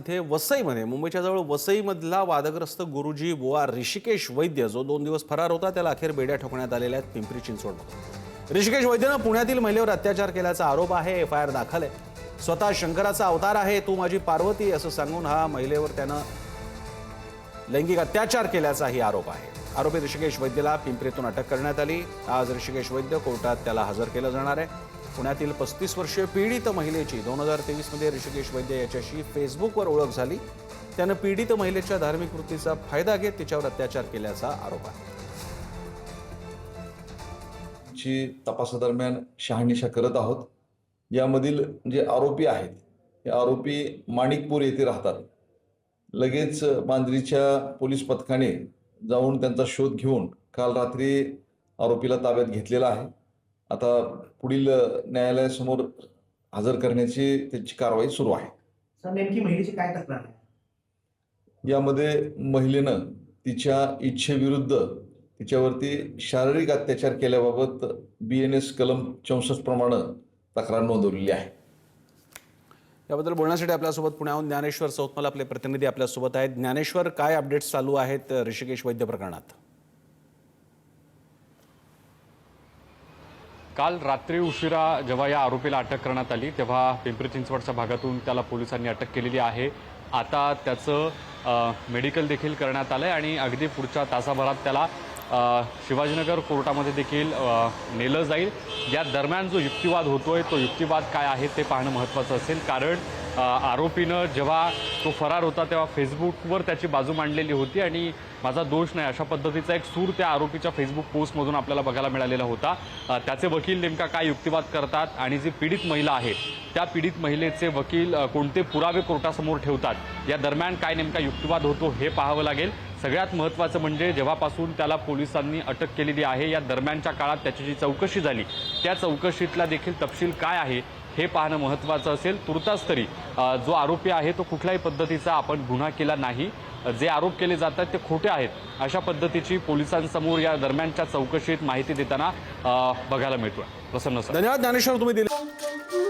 इथे वसईमध्ये मुंबईच्या जवळ वसईमधला वादग्रस्त गुरुजी बुवा ऋषिकेश वैद्य जो 2 दिवस फरार होता त्याला अखेर बेड्या ठोकण्यात आलेल्या आहेत पिंपरी चिंचवडमध्ये। ऋषिकेश वैद्यनं पुण्यातील महिलेवर अत्याचार केल्याचा आरोप आहे। एफआयआर दाखल आहे। स्वतः शंकराचा अवतार आहे, तू माझी पार्वती असं सांगून हा महिलेवर त्यानं लैंगिक अत्याचार केल्याचाही आरोप आहे। आरोपी ऋषिकेश वैद्यला पिंपरीतून अटक करण्यात आली। आज ऋषिकेश वैद्य कोर्टात त्याला हजर केलं जाणार आहे। पुण्यातील 35 वर्षीय पीडित महिलेची 2023 मध्ये ऋषिकेश वैद्य याच्याशी फेसबुकवर ओळख झाली। त्यानं पीडित महिलेच्या धार्मिक वृत्तीचा फायदा घेत तिच्यावर अत्याचार केल्याचा आरोप आहे। ची तपासादरम्यान शहानिशा करत आहोत। यामधील जे आरोपी आहेत हे आरोपी माणिकपूर येथे राहतात। लगेच मांजरीच्या पोलीस पथकाने जाऊन त्यांचा शोध घेऊन काल रात्री आरोपीला ताब्यात घेतलेला आहे। आता पुढील न्यायालयासमोर हजर करण्याची त्यांची कारवाई सुरू आहे। सर, नेमकी महिलेची काय तक्रार आहे? यामध्ये महिलेनं तिच्या इच्छेविरुद्ध तिच्यावरती शारीरिक अत्याचार केल्याबाबत BNS कलम 64 प्रमाणे तक्रार नोंदवलेली आहे। याबद्दल बोलण्यासाठी आपल्यासोबत पुण्याहून ज्ञानेश्वर सौतमल आपले प्रतिनिधी आपल्यासोबत आहेत। ज्ञानेश्वर, काय अपडेट्स चालू आहेत ऋषिकेश वैद्य प्रकरणात? काल रात्री उशिरा जेव्हा या आरोपीला अटक करण्यात आली तेव्हा पिंपरी चिंचवडच्या भागातून त्याला पोलिसांनी अटक केलेली आहे। आता त्याचं मेडिकल देखील करण्यात आलंय आणि अगदी पुढच्या तासाभरात त्याला शिवाजीनगर कोर्टामध्ये देखील नेलं जाईल। या दरम्यान जो युक्तिवाद होतोय तो युक्तिवाद काय आहे ते पाहणं महत्त्वाचं असेल, कारण आरोपीनं जेव्हा तो फरार होता तेव्हा फेसबुकवर त्याची बाजू मांडलेली होती आणि माझा दोष नाही अशा पद्धतीचा एक सूर त्या आरोपीच्या फेसबुक पोस्टमधून आपल्याला बघायला मिळालेला होता। त्याचे वकील नेमका काय युक्तिवाद करतात आणि जी पीडित महिला आहे त्या पीडित महिलेचे वकील कोणते पुरावे कोर्टासमोर ठेवतात, या दरम्यान काय नेमका युक्तिवाद होतो हे पाहावं लागेल। सगळ्यात महत्त्वाचं म्हणजे जेव्हापासून त्याला पोलिसांनी अटक केलेली आहे या दरम्यानच्या काळात त्याची जी चौकशी झाली त्या चौकशीतला देखील तपशील काय आहे हे पाहणं महत्त्वाचं असेल। तुर्तास तरी जो आरोपी आहे तो कुठल्याही पद्धतीचा आपण गुन्हा केला नाही, जे आरोप केले जातात ते खोटे आहेत अशा पद्धतीची पोलिसांसमोर या दरम्यानच्या चौकशीत माहिती देताना बघायला मिळतोय। प्रसन्न सर, धन्यवाद ज्ञानेश्वर, तुम्ही दिले।